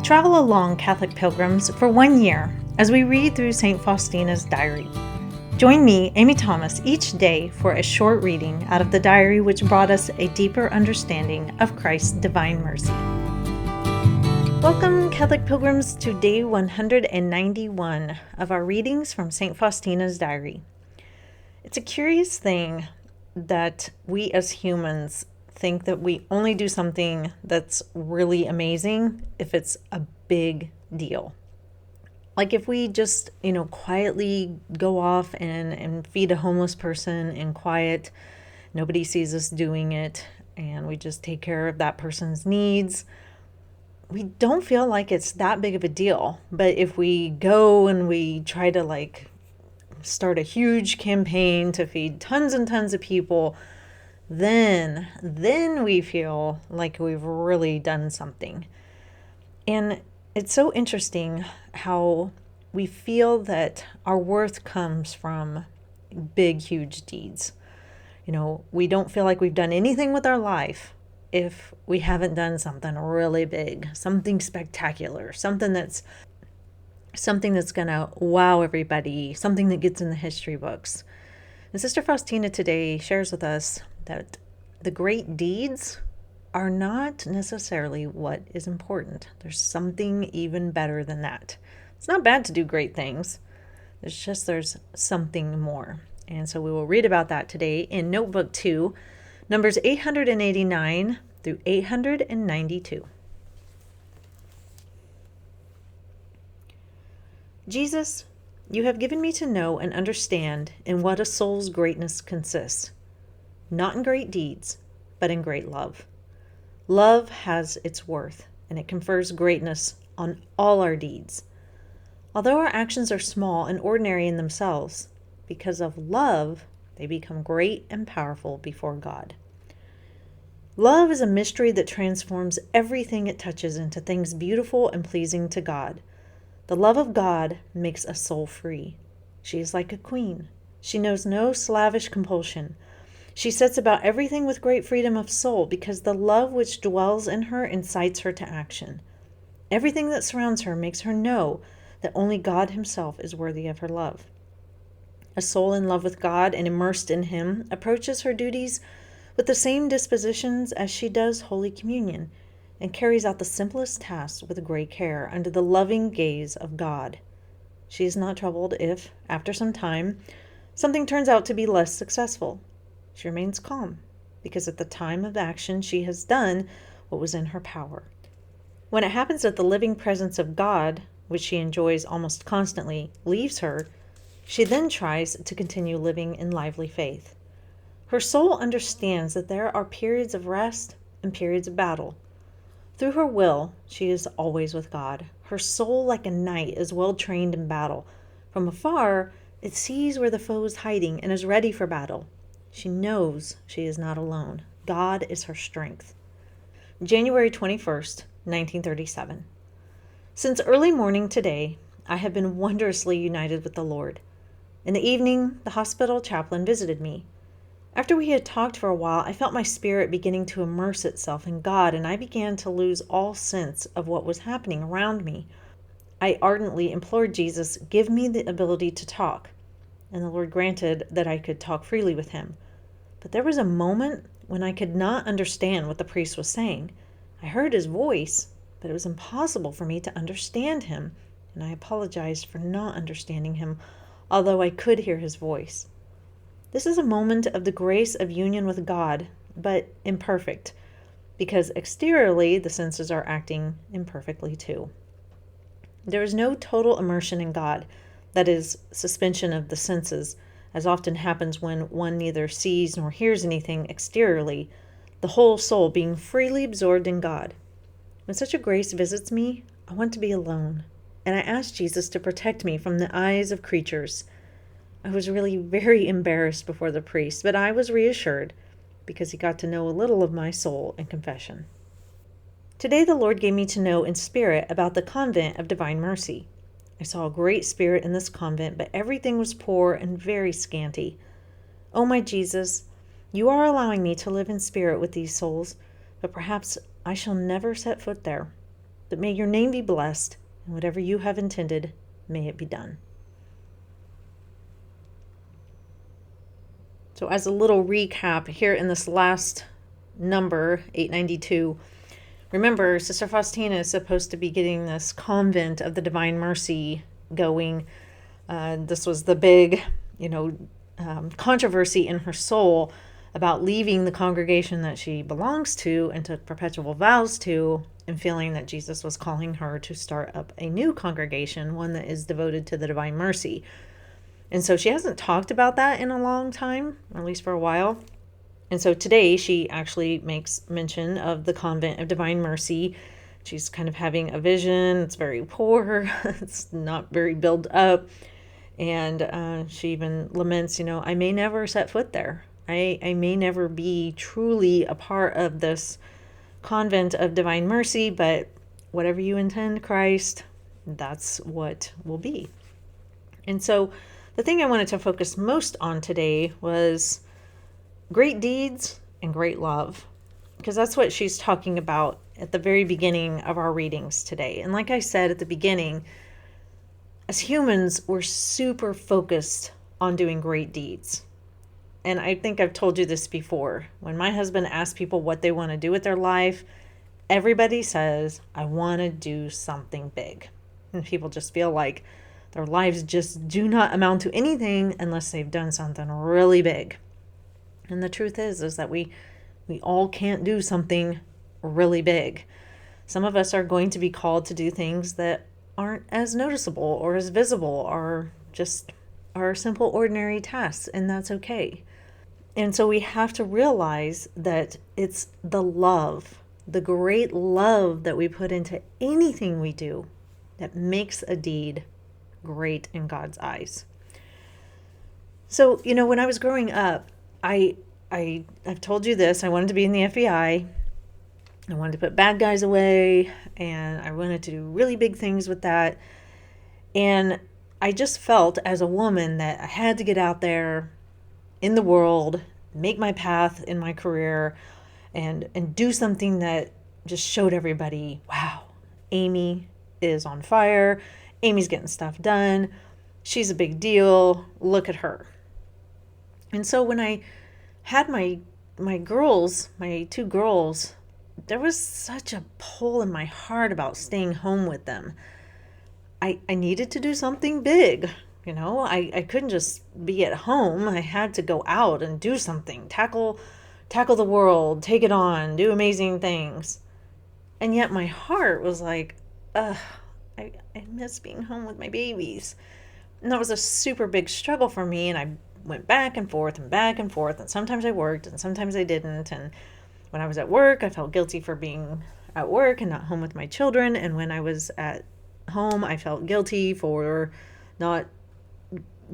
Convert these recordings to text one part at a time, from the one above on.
Travel along, Catholic pilgrims, for 1 year as we read through St. Faustina's diary. Join me, Amy Thomas, each day for a short reading out of the diary which brought us a deeper understanding of Christ's divine mercy. Welcome, Catholic pilgrims, to day 191 of our readings from St. Faustina's diary. It's a curious thing that we as humans think that we only do something that's really amazing if it's a big deal. Like if we just, quietly go off and feed a homeless person in quiet, nobody sees us doing it, and we just take care of that person's needs. We don't feel like it's that big of a deal. But if we go and we try to start a huge campaign to feed tons and tons of people, then we feel like we've really done something. And it's so interesting how we feel that our worth comes from big, huge deeds. We don't feel like we've done anything with our life if we haven't done something really big, something spectacular, something that's going to wow everybody, something that gets in the history books. And Sister Faustina today shares with us that the great deeds are not necessarily what is important. There's something even better than that. It's not bad to do great things. There's something more. And so we will read about that today in Notebook 2, numbers 889 through 892. Jesus, you have given me to know and understand in what a soul's greatness consists. Not in great deeds, but in great love. Love has its worth, and it confers greatness on all our deeds. Although our actions are small and ordinary in themselves, because of love, they become great and powerful before God. Love is a mystery that transforms everything it touches into things beautiful and pleasing to God. The love of God makes a soul free. She is like a queen. She knows no slavish compulsion. She sets about everything with great freedom of soul because the love which dwells in her incites her to action. Everything that surrounds her makes her know that only God himself is worthy of her love. A soul in love with God and immersed in him approaches her duties with the same dispositions as she does Holy Communion, and carries out the simplest tasks with great care under the loving gaze of God. She is not troubled if, after some time, something turns out to be less successful. She remains calm, because at the time of action she has done what was in her power. When it happens that the living presence of God, which she enjoys almost constantly, leaves her, she then tries to continue living in lively faith. Her soul understands that there are periods of rest and periods of battle. Through her will, she is always with God. Her soul, like a knight, is well trained in battle. From afar, it sees where the foe is hiding and is ready for battle. She knows she is not alone. God is her strength. January 21st, 1937. Since early morning today, I have been wondrously united with the Lord. In the evening, the hospital chaplain visited me. After we had talked for a while, I felt my spirit beginning to immerse itself in God, and I began to lose all sense of what was happening around me. I ardently implored Jesus, give me the ability to talk, and the Lord granted that I could talk freely with him. But there was a moment when I could not understand what the priest was saying. I heard his voice, but it was impossible for me to understand him, and I apologized for not understanding him, although I could hear his voice. This is a moment of the grace of union with God, but imperfect, because exteriorly the senses are acting imperfectly too. There is no total immersion in God, that is, suspension of the senses, as often happens when one neither sees nor hears anything exteriorly, the whole soul being freely absorbed in God. When such a grace visits me, I want to be alone, and I ask Jesus to protect me from the eyes of creatures. I was really very embarrassed before the priest, but I was reassured because he got to know a little of my soul in confession. Today the Lord gave me to know in spirit about the convent of Divine Mercy. I saw a great spirit in this convent, but everything was poor and very scanty. Oh, my Jesus, you are allowing me to live in spirit with these souls, but perhaps I shall never set foot there. But may your name be blessed, and whatever you have intended, may it be done. So as a little recap here in this last number, 892, remember, Sister Faustina is supposed to be getting this convent of the Divine Mercy going. This was the big, controversy in her soul about leaving the congregation that she belongs to and took perpetual vows to, and feeling that Jesus was calling her to start up a new congregation, one that is devoted to the Divine Mercy. And so she hasn't talked about that in a long time, or at least for a while. And so today she actually makes mention of the Convent of Divine Mercy. She's kind of having a vision. It's very poor. It's not very built up. And she even laments, I may never set foot there. I may never be truly a part of this convent of Divine Mercy, but whatever you intend, Christ, that's what will be. And so the thing I wanted to focus most on today was great deeds and great love, because that's what she's talking about at the very beginning of our readings today. And like I said at the beginning, as humans, we're super focused on doing great deeds. And I think I've told you this before. When my husband asks people what they want to do with their life, everybody says, I want to do something big. And people just feel like their lives just do not amount to anything unless they've done something really big. And the truth is that we all can't do something really big. Some of us are going to be called to do things that aren't as noticeable or as visible, or just are simple, ordinary tasks, and that's okay. And so we have to realize that it's the love, the great love that we put into anything we do that makes a deed great in God's eyes. So, when I was growing up, I've told you this, I wanted to be in the FBI. I wanted to put bad guys away, and I wanted to do really big things with that. And I just felt as a woman that I had to get out there in the world, make my path in my career, and do something that just showed everybody, wow, Amy is on fire. Amy's getting stuff done. She's a big deal. Look at her. And so when I had my girls, my two girls, there was such a pull in my heart about staying home with them. I needed to do something big. I couldn't just be at home. I had to go out and do something, tackle the world, take it on, do amazing things. And yet my heart was like, I miss being home with my babies. And that was a super big struggle for me. And I went back and forth and back and forth. And sometimes I worked and sometimes I didn't. And when I was at work, I felt guilty for being at work and not home with my children. And when I was at home, I felt guilty for not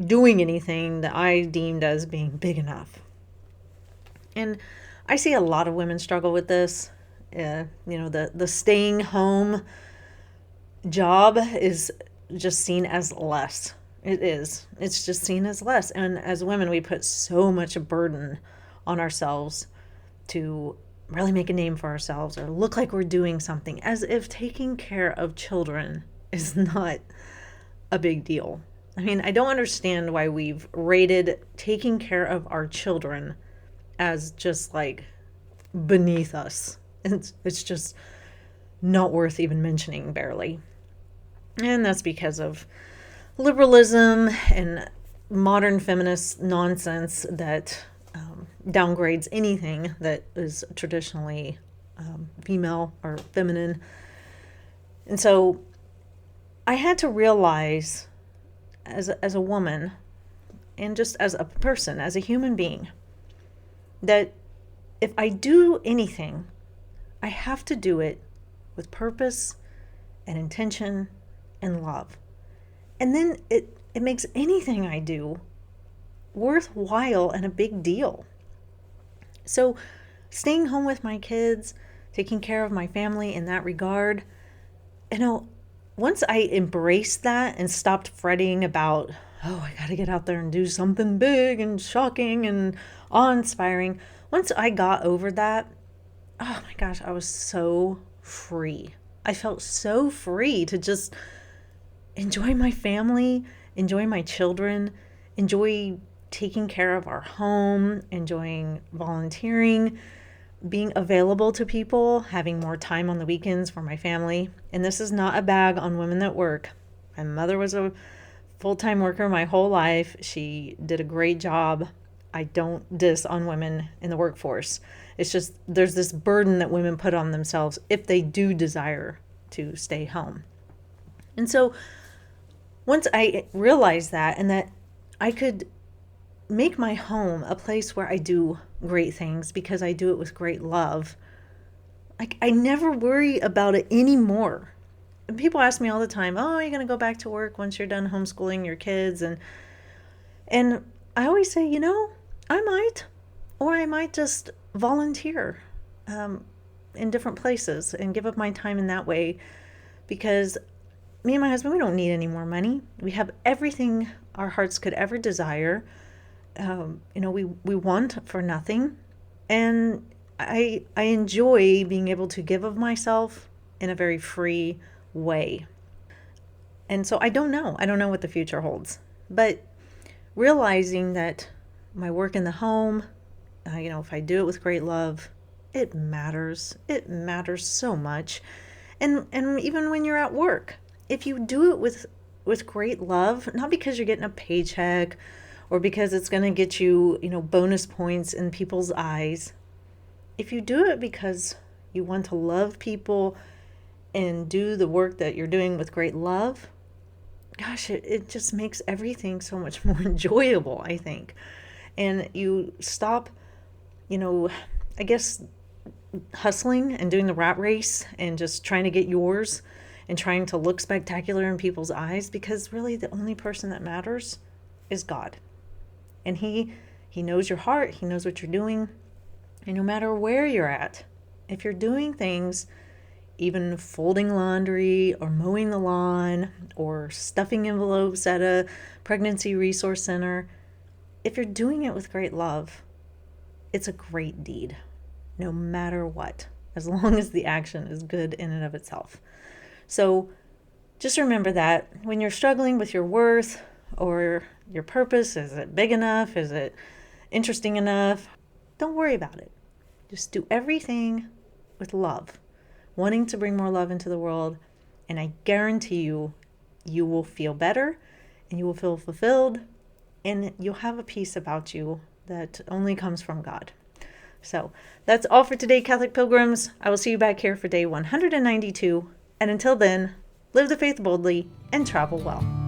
doing anything that I deemed as being big enough. And I see a lot of women struggle with this. The staying home job is just seen as less. It is. It's just seen as less. And as women, we put so much burden on ourselves to really make a name for ourselves or look like we're doing something, as if taking care of children is not a big deal. I mean, I don't understand why we've rated taking care of our children as just like beneath us. It's just not worth even mentioning, barely. And that's because of liberalism and modern feminist nonsense that downgrades anything that is traditionally female or feminine. And so I had to realize as a woman and just as a person, as a human being, that if I do anything, I have to do it with purpose and intention and love. And then it makes anything I do worthwhile and a big deal. So staying home with my kids, taking care of my family in that regard, once I embraced that and stopped fretting about, I got to get out there and do something big and shocking and awe-inspiring. Once I got over that, oh my gosh, I was so free. I felt so free to just enjoy my family, enjoy my children, enjoy taking care of our home, enjoying volunteering, being available to people, having more time on the weekends for my family. And this is not a bag on women that work. My mother was a full-time worker my whole life. She did a great job. I don't diss on women in the workforce. It's just there's this burden that women put on themselves if they do desire to stay home. And so once I realized that, and that I could make my home a place where I do great things because I do it with great love, I never worry about it anymore. And people ask me all the time, oh, are you going to go back to work once you're done homeschooling your kids? And I always say, I might, or I might just volunteer in different places and give up my time in that way, because me and my husband, we don't need any more money. We have everything our hearts could ever desire. We want for nothing. And I enjoy being able to give of myself in a very free way. And so I don't know. I don't know what the future holds. But realizing that my work in the home, if I do it with great love, it matters. It matters so much. And even when you're at work, if you do it with great love, not because you're getting a paycheck or because it's going to get you, bonus points in people's eyes, if you do it because you want to love people and do the work that you're doing with great love, gosh, it just makes everything so much more enjoyable, I think. And you stop, I guess, hustling and doing the rat race and just trying to get yours and trying to look spectacular in people's eyes, because really the only person that matters is God. And he knows your heart. He knows what you're doing. And no matter where you're at, if you're doing things, even folding laundry or mowing the lawn or stuffing envelopes at a pregnancy resource center, if you're doing it with great love, it's a great deed, no matter what, as long as the action is good in and of itself. So just remember that when you're struggling with your worth or your purpose, is it big enough? Is it interesting enough? Don't worry about it. Just do everything with love, wanting to bring more love into the world. And I guarantee you, you will feel better and you will feel fulfilled and you'll have a peace about you that only comes from God. So that's all for today, Catholic Pilgrims. I will see you back here for day 192. And until then, live the faith boldly and travel well.